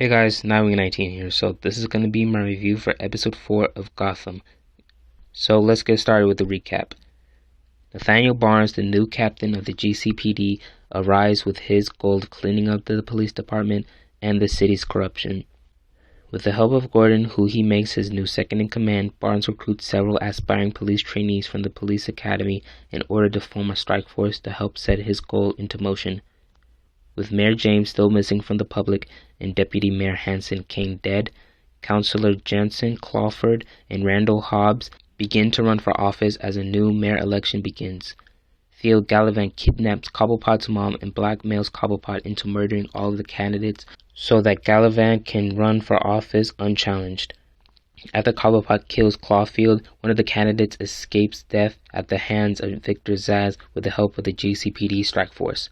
Hey guys, Nygma19 here. So this is going to be my review for episode 4 of Gotham. So let's get started with the recap. Nathaniel Barnes, the new captain of the GCPD, arrives with his goal of cleaning up the police department and the city's corruption. With the help of Gordon, who he makes his new second-in-command, Barnes recruits several aspiring police trainees from the police academy in order to form a strike force to help set his goal into motion. With Mayor James still missing from the public and Deputy Mayor Hanson Kane dead, Councillor Jensen Clawford and Randall Hobbs begin to run for office as a new mayor election begins. Theo Gallivant kidnaps Cobblepot's mom and blackmails Cobblepot into murdering all of the candidates so that Gallivant can run for office unchallenged. After Cobblepot kills Clawfield, one of the candidates escapes death at the hands of Victor Zsasz with the help of the GCPD strike force.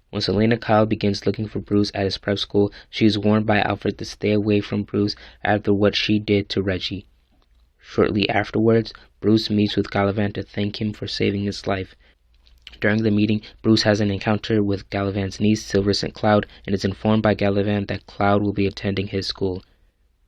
When Selena Kyle begins looking for Bruce at his prep school, she is warned by Alfred to stay away from Bruce after what she did to Reggie. Shortly afterwards, Bruce meets with Gallivant to thank him for saving his life. During the meeting, Bruce has an encounter with Gallivant's niece, Silver St. Cloud, and is informed by Gallivant that Cloud will be attending his school.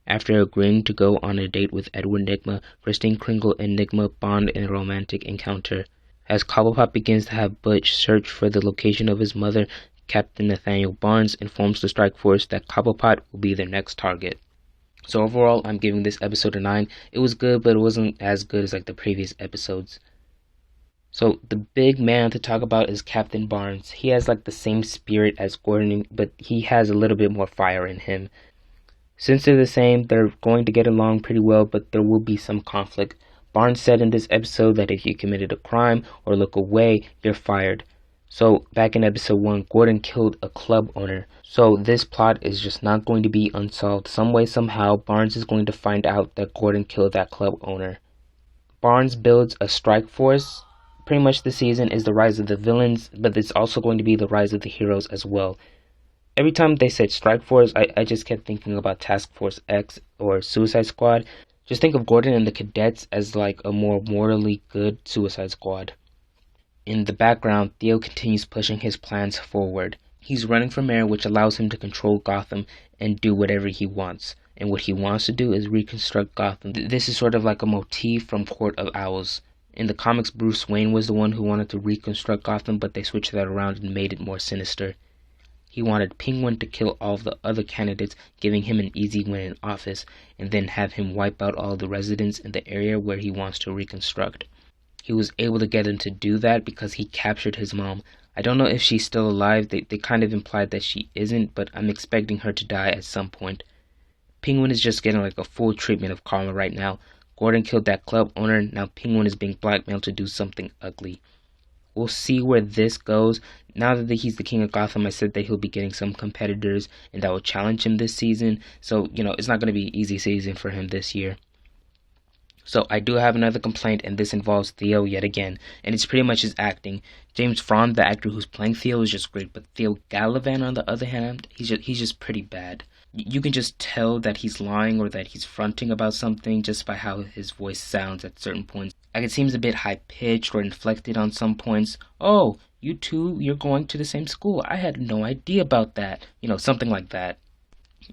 After agreeing to go on a date with Edward Nygma, Christine Kringle and Nygma bond in a romantic encounter. As Cobblepot begins to have Butch search for the location of his mother, Captain Nathaniel Barnes informs the strike force that Cobblepot will be their next target. So overall, I'm giving this episode a 9. It was good, but it wasn't as good as the previous episodes. So the big man to talk about is Captain Barnes. He has the same spirit as Gordon, but he has a little bit more fire in him. Since they're the same, they're going to get along pretty well, but there will be some conflict. Barnes said in this episode that if you committed a crime or look away, you're fired. So back in episode 1, Gordon killed a club owner. So this plot is just not going to be unsolved. Some way, somehow, Barnes is going to find out that Gordon killed that club owner. Barnes builds a strike force. Pretty much this season is the rise of the villains, but it's also going to be the rise of the heroes as well. Every time they said strike force, I just kept thinking about Task Force X or Suicide Squad. Just think of Gordon and the cadets as a more morally good Suicide Squad. In the background, Theo continues pushing his plans forward. He's running for mayor, which allows him to control Gotham and do whatever he wants. And what he wants to do is reconstruct Gotham. This is sort of like a motif from Court of Owls. In the comics, Bruce Wayne was the one who wanted to reconstruct Gotham, but they switched that around and made it more sinister. He wanted Penguin to kill all of the other candidates, giving him an easy win in office, and then have him wipe out all the residents in the area where he wants to reconstruct. He was able to get him to do that because he captured his mom. I don't know if she's still alive. They kind of implied that she isn't, but I'm expecting her to die at some point. Penguin is just getting a full treatment of karma right now. Gordon killed that club owner. Now Penguin is being blackmailed to do something ugly. We'll see where this goes. Now that he's the king of Gotham, I said that he'll be getting some competitors and that will challenge him this season. So, it's not going to be an easy season for him this year. So I do have another complaint, and this involves Theo yet again. And it's pretty much his acting. James Franz, the actor who's playing Theo, is just great. But Theo Gallivant, on the other hand, he's just pretty bad. You can just tell that he's lying or that he's fronting about something just by how his voice sounds at certain points. It seems a bit high-pitched or inflected on some points. Oh, you two, you're going to the same school. I had no idea about that. Something like that.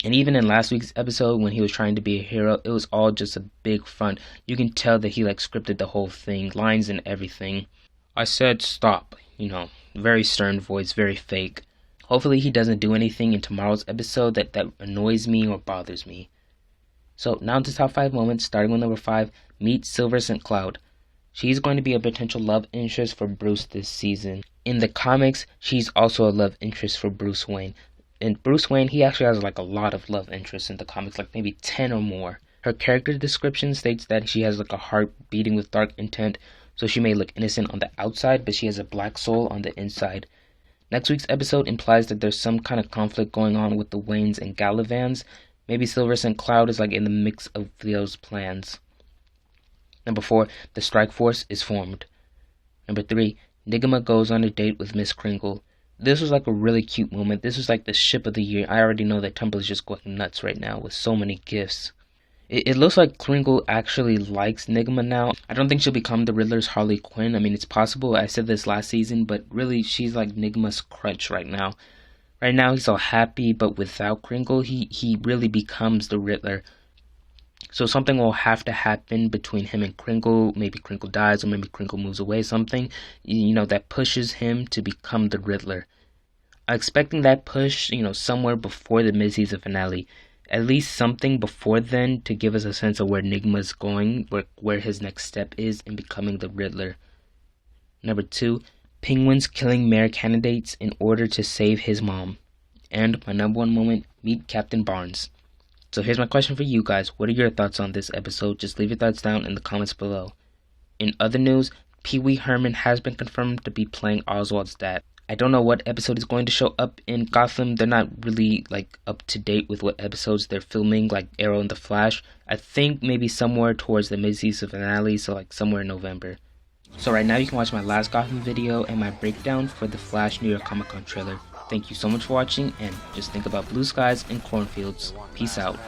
And even in last week's episode, when he was trying to be a hero, it was all just a big front. You can tell that he scripted the whole thing, lines and everything. I said stop, very stern voice, very fake. Hopefully he doesn't do anything in tomorrow's episode that annoys me or bothers me. So now to top 5 moments, starting with number 5, meet Silver St. Cloud. She's going to be a potential love interest for Bruce this season. In the comics, she's also a love interest for Bruce Wayne. And Bruce Wayne, he actually has a lot of love interests in the comics, maybe 10 or more. Her character description states that she has a heart beating with dark intent, so she may look innocent on the outside, but she has a black soul on the inside. Next week's episode implies that there's some kind of conflict going on with the Waynes and Gallivants. Maybe Silver St. Cloud is in the mix of Theo's plans. Number 4, the strike force is formed. Number 3, Nygma goes on a date with Miss Kringle. This was a really cute moment. This was the ship of the year. I already know that Tumblr is just going nuts right now with so many gifs. It looks like Kringle actually likes Nygma now. I don't think she'll become the Riddler's Harley Quinn. I mean, it's possible. I said this last season, but really, she's Nygma's crutch right now. Right now he's all happy, but without Kringle, he really becomes the Riddler. So something will have to happen between him and Kringle. Maybe Kringle dies, or maybe Kringle moves away. Something, that pushes him to become the Riddler. I'm expecting that push, somewhere before the mid-season finale. At least something before then to give us a sense of where Nygma's going, where his next step is in becoming the Riddler. Number 2, Penguin's killing mayor candidates in order to save his mom. And my number 1 moment, meet Captain Barnes. So here's my question for you guys. What are your thoughts on this episode? Just leave your thoughts down in the comments below. In other news, Pee Wee Herman has been confirmed to be playing Oswald's dad. I don't know what episode is going to show up in Gotham. They're not really up to date with what episodes they're filming, like Arrow and The Flash. I think maybe somewhere towards the mid-season finale, so somewhere in November. So right now you can watch my last Gotham video and my breakdown for the Flash New York Comic Con trailer. Thank you so much for watching, and just think about blue skies and cornfields. Peace out.